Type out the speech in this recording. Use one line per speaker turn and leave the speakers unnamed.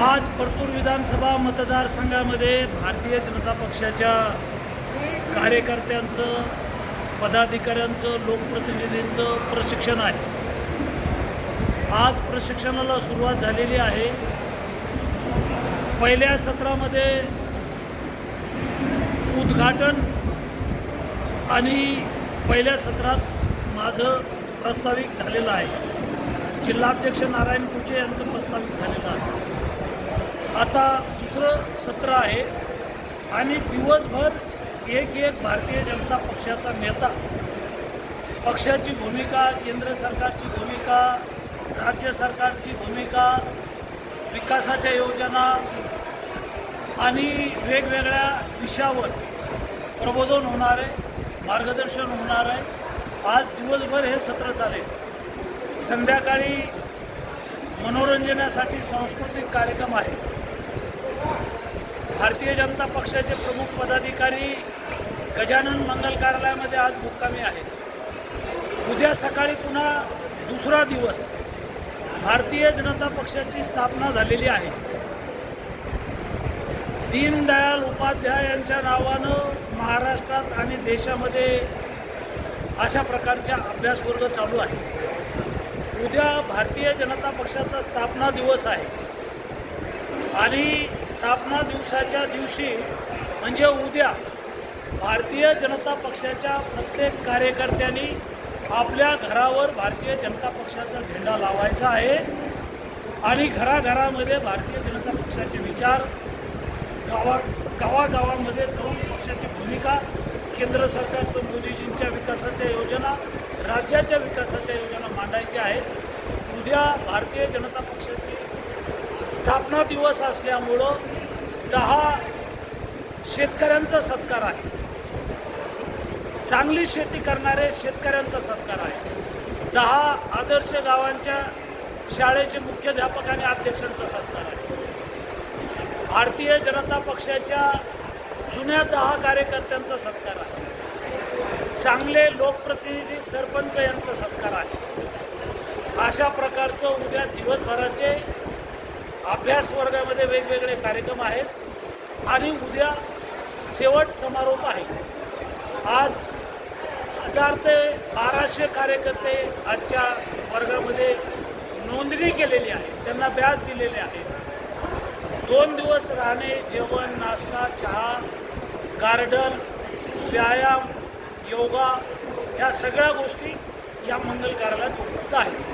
आज परतूर विधानसभा मतदारसंघामध्ये भारतीय जनता पक्षाच्या कार्यकर्त्यांचं, पदाधिकाऱ्यांचं, लोकप्रतिनिधींचं प्रशिक्षण आहे। आज प्रशिक्षणाला सुरुवात झालेली आहे। पहिल्या सत्रामध्ये उद्घाटन आणि पहिल्या सत्रात माझं प्रस्तावित झालेलं आहे। जिल्हाध्यक्ष नारायण कुचे यांचं प्रस्तावित झालेलं आहे। आता दुसरं सत्र आहे आणि दिवसभर एक भारतीय जनता पक्षाचा नेता पक्षाची भूमिका, केंद्र सरकारची भूमिका, राज्य सरकारची भूमिका, विकासाच्या योजना आणि वेगवेगळ्या विषयावर प्रबोधन होणार आहे, मार्गदर्शन होणार आहे। आज दिवसभर हे सत्र चालेल। संध्याकाळी मनोरंजनासाठी सांस्कृतिक कार्यक्रम आहे। भारतीय जनता पक्षाचे प्रमुख पदाधिकारी गजानन मंगल कार्यालयामध्ये आज मुक्कामी आहेत। उद्या सकाळी पुन्हा दुसरा दिवस भारतीय जनता पक्षाची स्थापना झालेली आहे। दीनदयाल उपाध्याय यांच्या नावानं महाराष्ट्रात आणि देशामध्ये अशा प्रकारच्या अभ्यासवर्ग चालू आहे। उद्या भारतीय जनता पक्षाचा स्थापना दिवस आहे आणि स्थापना दिवसाच्या दिवशी म्हणजे उद्या भारतीय जनता पक्षाच्या प्रत्येक कार्यकर्त्यांनी आपल्या घरावर भारतीय जनता पक्षाचा झेंडा लावायचा आहे आणि घराघरामध्ये भारतीय जनता पक्षाचे विचार, गावागावांमध्ये जाऊन पक्षाची भूमिका, केंद्र सरकारचं मोदीजींच्या विकासाच्या योजना, राज्याच्या विकासाच्या योजना मांडायच्या आहेत। उद्या भारतीय जनता पक्षाची स्थापना दिवस असल्यामुळं 10 शेतकऱ्यांचा सत्कार आहे। चांगली शेती करणारे शेतकऱ्यांचा सत्कार आहे। 10 आदर्श गावांच्या शाळेचे मुख्याध्यापक आणि अध्यक्षांचा सत्कार आहे। भारतीय जनता पक्षाच्या जुन्या 10 कार्यकर्त्यांचा सत्कार आहे। चांगले लोकप्रतिनिधी, सरपंच यांचा सत्कार आहे। अशा प्रकारचं उद्या दिवसभराचे अभ्यास वर्गामध्ये वेगवेगळे कार्यक्रम आहेत आणि उद्या शेवट समारोप आहे। आज 1000 ते 1200 कार्यकर्ते आजच्या वर्गामध्ये नोंदणी केलेली आहे, त्यांना बॅच दिलेले आहे। 2 दिवस राहणे, जेवण, नाश्ता, चहा, गार्डन, व्यायाम, योगा या सगळ्या गोष्टी या मंगल कार्यालयात उपलब्ध आहेत।